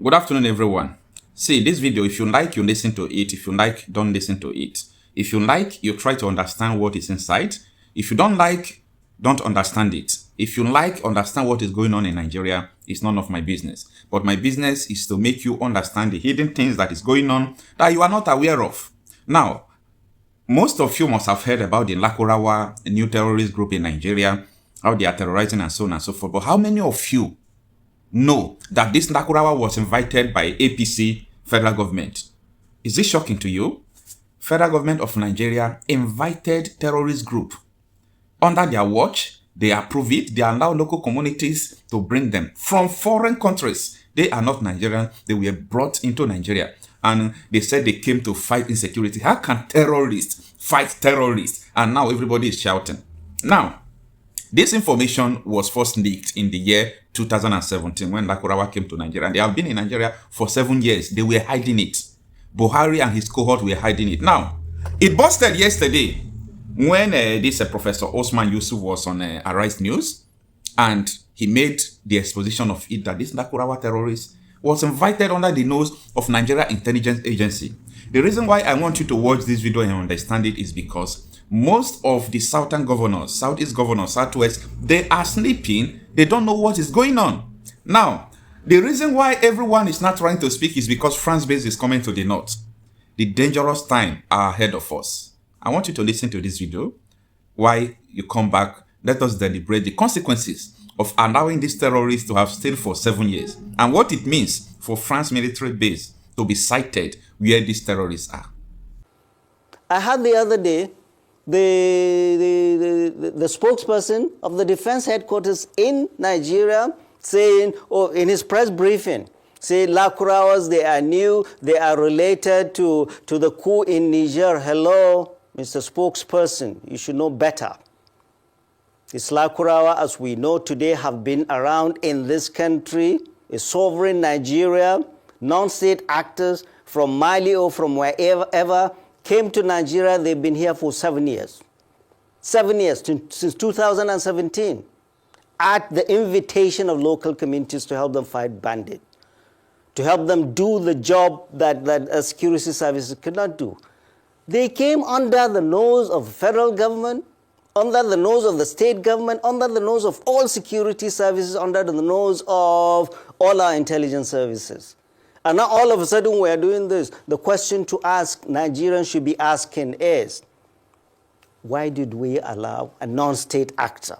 Good afternoon, everyone. See, this video, if you like, you listen to it. If you like, don't listen to it. If you like, you try to understand what is inside. If you don't like, don't understand it. If you like, understand what is going on in Nigeria. It's none of my business. But my business is to make you understand the hidden things that is going on that you are not aware of. Now, most of you must have heard about the Lakurawa, a new terrorist group in Nigeria, how they are terrorizing and so on and so forth. But how many of you know that this Lakurawa was invited by APC federal government? Is this shocking to you? Federal government of Nigeria invited terrorist group. Under their watch, they approve it. They allow local communities to bring them from foreign countries. They are not Nigerian. They were brought into Nigeria. And they said they came to fight insecurity. How can terrorists fight terrorists? And now everybody is shouting. Now, this information was first leaked in the year 2017 when Lakurawa came to Nigeria. And they have been in Nigeria for 7 years. They were hiding it. Buhari and his cohort were hiding it. Now, it busted yesterday when this Professor Usman Yusuf was on Arise News, and he made the exposition of it that this Lakurawa terrorist was invited under the nose of Nigeria Intelligence Agency. The reason why I want you to watch this video and understand it is because most of the southern governors, southeast governors, southwest, they are sleeping. They don't know what is going on. Now, the reason why everyone is not trying to speak is because France base is coming to the north. The dangerous time are ahead of us. I want you to listen to this video. Why you come back, let us deliberate the consequences of allowing these terrorists to have stayed for 7 years and what it means for France military base to be sighted where these terrorists are. I had the other day the spokesperson of the defense headquarters in Nigeria saying, in his press briefing, say Lakurawas, they are new, they are related to the coup in Niger. Hello, Mr. Spokesperson, you should know better. This Lakurawa, as we know today, have been around in this country, a sovereign Nigeria, non-state actors from Mali or from wherever came to Nigeria. They've been here for 7 years. 7 years, since 2017, at the invitation of local communities to help them fight bandits, to help them do the job that security services could not do. They came under the nose of the federal government, under the nose of the state government, under the nose of all security services, under the nose of all our intelligence services. And now all of a sudden we are doing this. The question to ask Nigerians should be asking is, why did we allow a non-state actor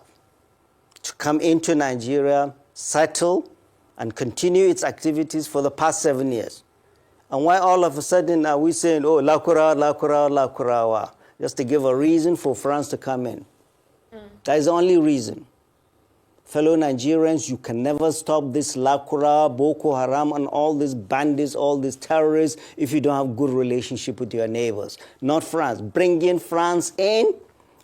to come into Nigeria, settle, and continue its activities for the past 7 years? And why all of a sudden are we saying, oh, Lakurawa, Lakurawa, Lakurawa, just to give a reason for France to come in? That is the only reason. Fellow Nigerians, you can never stop this Lakurawa, Boko Haram, and all these bandits, all these terrorists, if you don't have good relationship with your neighbors. Not France. Bringing France in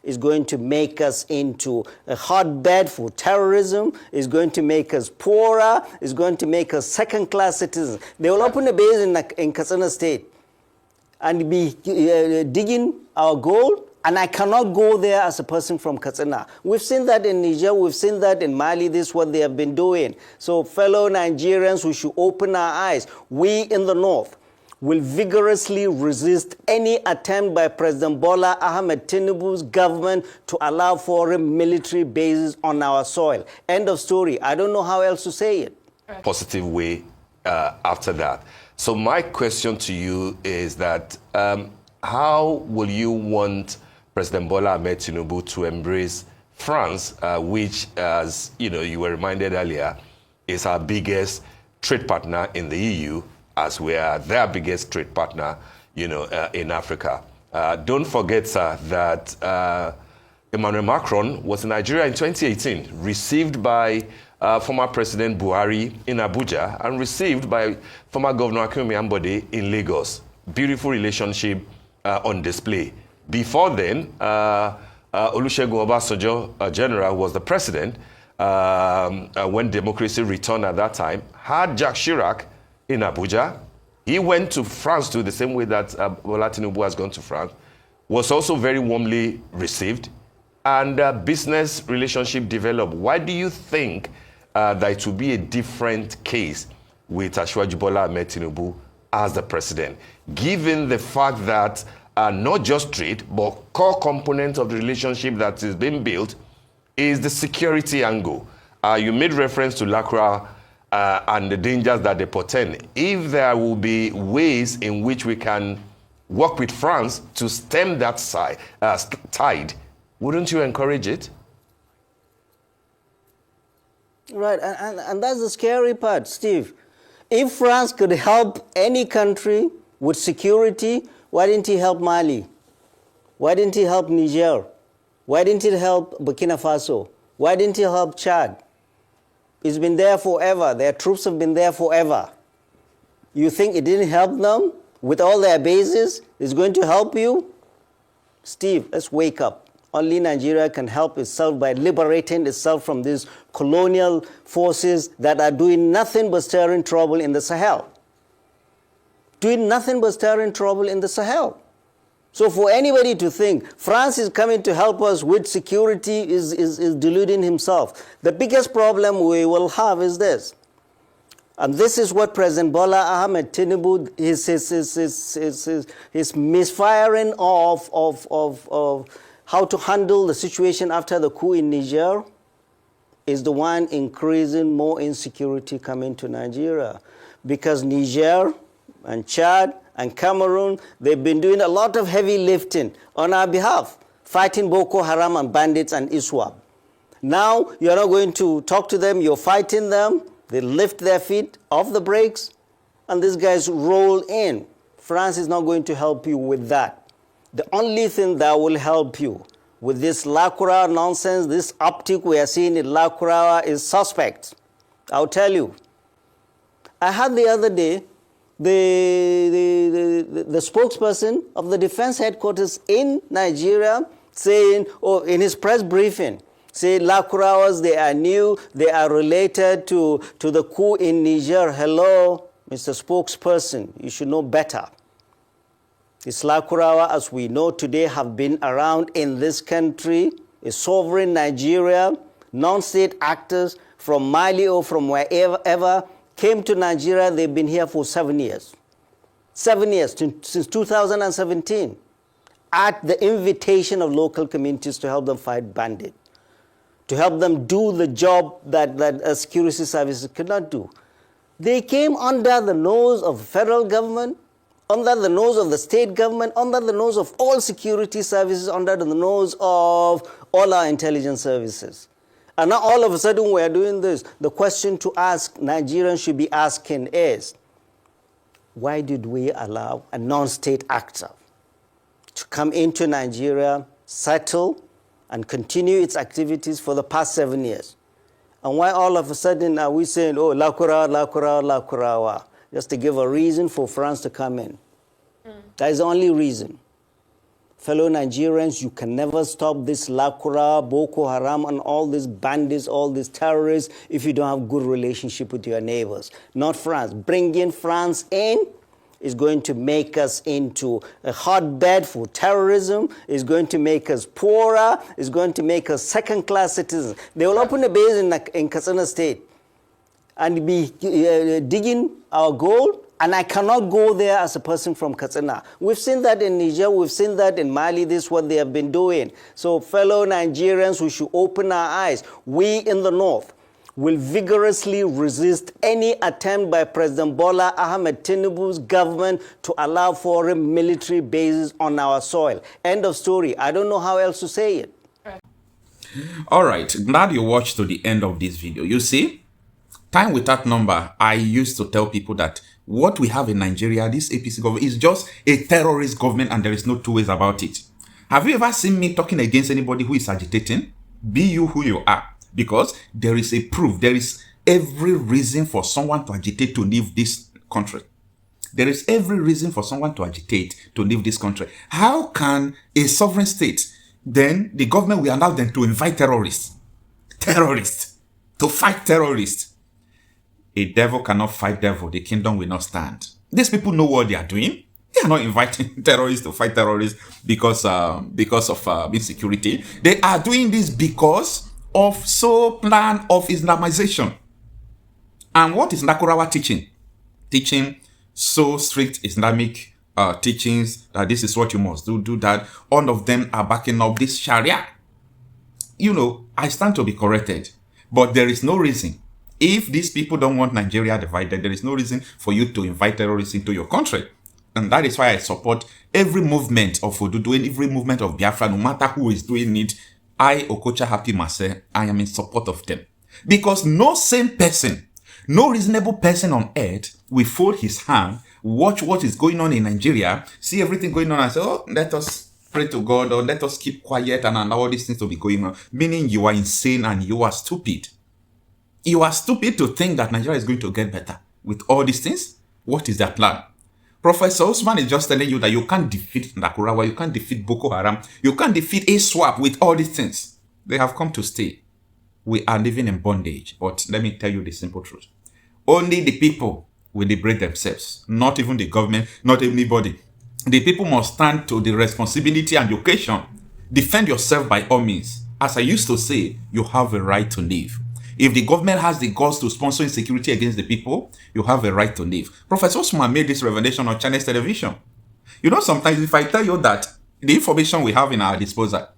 is going to make us into a hotbed for terrorism, is going to make us poorer, is going to make us second-class citizens. They will open a base in Katsina State and be digging our gold, and I cannot go there as a person from Katsina. We've seen that in Niger, we've seen that in Mali. This is what they have been doing. So fellow Nigerians, we should open our eyes. We in the north will vigorously resist any attempt by President Bola Ahmed Tinubu's government to allow foreign military bases on our soil. End of story. I don't know how else to say it. Positive way after that. So my question to you is that how will you want President Bola Ahmed Tinubu to embrace France, which, as you were reminded earlier, is our biggest trade partner in the EU, as we are their biggest trade partner, in Africa. Don't forget, sir, that Emmanuel Macron was in Nigeria in 2018, received by former President Buhari in Abuja, and received by former Governor Akinwumi Ambode in Lagos. Beautiful relationship on display. Before then, Olusegun Obasanjo, General, was the president when democracy returned at that time, had Jacques Chirac in Abuja. He went to France too, the same way that Bola Tinubu has gone to France, was also very warmly received, and business relationship developed. Why do you think that it will be a different case with Ashwaji Bola Ahmed Tinubu as the president, given the fact that not just trade, but core component of the relationship that is being built is the security angle. You made reference to Lakra and the dangers that they portend. If there will be ways in which we can work with France to stem that tide, wouldn't you encourage it? Right, and that's the scary part, Steve. If France could help any country with security, why didn't he help Mali? Why didn't he help Niger? Why didn't he help Burkina Faso? Why didn't he help Chad? It's been there forever. Their troops have been there forever. You think it didn't help them with all their bases? It's going to help you? Steve, let's wake up. Only Nigeria can help itself by liberating itself from these colonial forces that are doing nothing but stirring trouble in the Sahel. Doing nothing but stirring trouble in the Sahel. So for anybody to think France is coming to help us with security is deluding himself. The biggest problem we will have is this. And this is what President Bola Ahmed Tinubu, his misfiring of how to handle the situation after the coup in Niger is the one increasing more insecurity coming to Nigeria. Because Niger and Chad and Cameroon, they've been doing a lot of heavy lifting on our behalf, fighting Boko Haram and bandits and ISWAP. Now, you're not going to talk to them, you're fighting them, they lift their feet off the brakes, and these guys roll in. France is not going to help you with that. The only thing that will help you with this Lakura nonsense, this optic we are seeing in Lakura is suspect. I'll tell you. I had the other day the spokesperson of the defense headquarters in Nigeria saying, in his press briefing, say Lakurawas, they are new, they are related to the coup in Niger. Hello, Mr. Spokesperson, you should know better. These Lakurawa, as we know today, have been around in this country, a sovereign Nigeria, non-state actors from Mali or from wherever came to Nigeria. They've been here for 7 years. 7 years, since 2017, at the invitation of local communities to help them fight bandits, to help them do the job that security services could not do. They came under the nose of the federal government, under the nose of the state government, under the nose of all security services, under the nose of all our intelligence services. And now all of a sudden we are doing this. The question to ask Nigerians should be asking is, why did we allow a non-state actor to come into Nigeria, settle, and continue its activities for the past 7 years? And why all of a sudden are we saying, oh, Lakurawa, just to give a reason for France to come in? That is the only reason. Fellow Nigerians, you can never stop this Lakura, Boko Haram, and all these bandits, all these terrorists, if you don't have good relationship with your neighbors. Not France. Bringing France in is going to make us into a hotbed for terrorism, is going to make us poorer, is going to make us second-class citizens. They will open a base in Katsina State and be digging our gold, and I cannot go there as a person from Katsina. We've seen that in Niger, we've seen that in Mali. This is what they have been doing. So fellow Nigerians, we should open our eyes. We in the north will vigorously resist any attempt by President Bola Ahmed Tinubu's government to allow foreign military bases on our soil. End of story. I don't know how else to say it. All right, glad you watched to the end of this video. You see, time without number, I used to tell people that what we have in Nigeria, this APC government, is just a terrorist government and there is no two ways about it. Have you ever seen me talking against anybody who is agitating? Be you who you are. Because there is a proof, there is every reason for someone to agitate to leave this country. There is every reason for someone to agitate to leave this country. How can a sovereign state, then the government will allow them to invite terrorists, to fight terrorists? A devil cannot fight devil, the kingdom will not stand. These people know what they are doing. They are not inviting terrorists to fight terrorists because of insecurity. They are doing this because of plan of Islamization. And what is Nakurawa teaching? teaching so strict Islamic teachings that this is what you must do that. All of them are backing up this Sharia. You know, I stand to be corrected, but there is no reason. If these people don't want Nigeria divided, there is no reason for you to invite terrorists into your country. And that is why I support every movement of Odudu, every movement of Biafra, no matter who is doing it. I, Okocha, Happy Marcel, I am in support of them. Because no sane person, no reasonable person on earth will fold his hand, watch what is going on in Nigeria, see everything going on and say, oh, let us pray to God, or let us keep quiet and allow all these things to be going on. Meaning you are insane and you are stupid. You are stupid to think that Nigeria is going to get better with all these things. What is their plan? Professor Usman is just telling you that you can't defeat Nakurawa, you can't defeat Boko Haram, you can't defeat ASWAP with all these things. They have come to stay. We are living in bondage. But let me tell you the simple truth. Only the people will liberate themselves, not even the government, not anybody. The people must stand to the responsibility and the occasion. Defend yourself by all means. As I used to say, you have a right to live. If the government has the guts to sponsor insecurity against the people, you have a right to live. Professor Usman made this revelation on Chinese television. You know, sometimes if I tell you that the information we have in our disposal,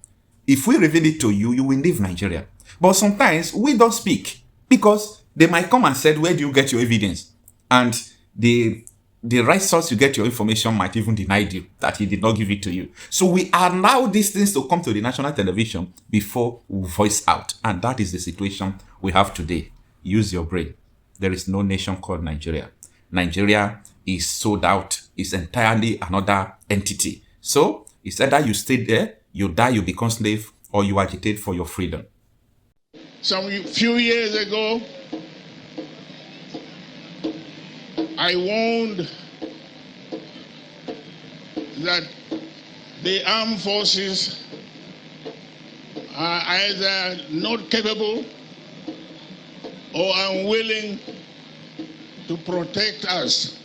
if we reveal it to you, you will leave Nigeria. But sometimes we don't speak because they might come and say, where do you get your evidence? And the right source you get your information might even deny you that he did not give it to you. So we allow these things to come to the national television before we voice out. And that is the situation we have today. Use your brain. There is no nation called Nigeria. Nigeria is sold out. It's entirely another entity. So it's either you stay there, you die, you become slave, or you agitate for your freedom. Some few years ago, I warned that the armed forces are either not capable or unwilling to protect us,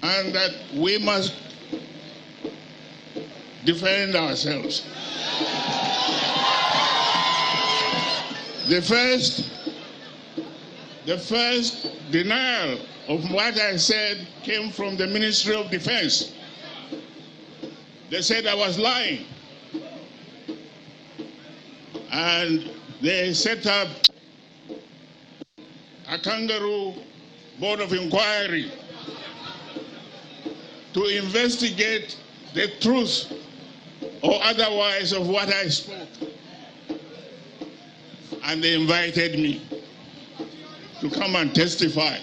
and that we must defend ourselves. The first denial of what I said came from the Ministry of Defense. They said I was lying. And they set up a kangaroo board of inquiry to investigate the truth or otherwise of what I spoke. And they invited me to come and testify.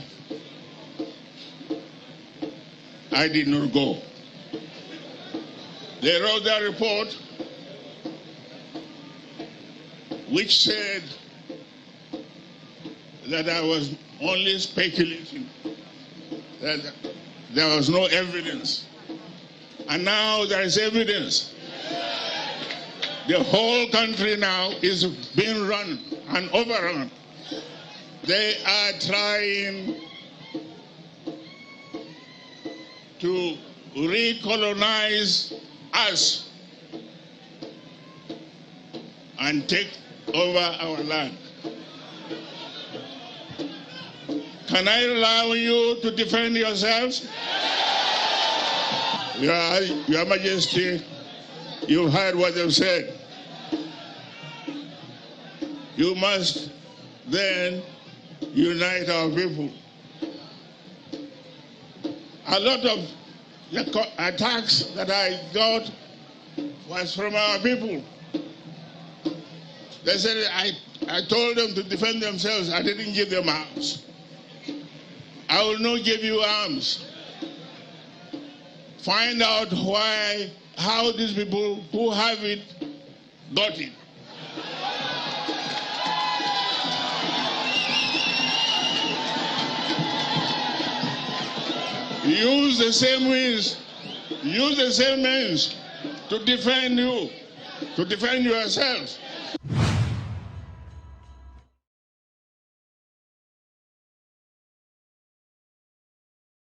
I did not go. They wrote their report, which said that I was only speculating, that there was no evidence. And now there is evidence. The whole country now is being run and overrun. They are trying to recolonize us and take over our land. Can I allow you to defend yourselves? Your Majesty, you heard what they've said. You must then unite our people. A lot of the attacks that I got was from our people. They said I told them to defend themselves. I didn't give them arms. I will not give you arms. Find out how these people who have it got it. Use the same means. Use the same means to defend you, to defend yourself.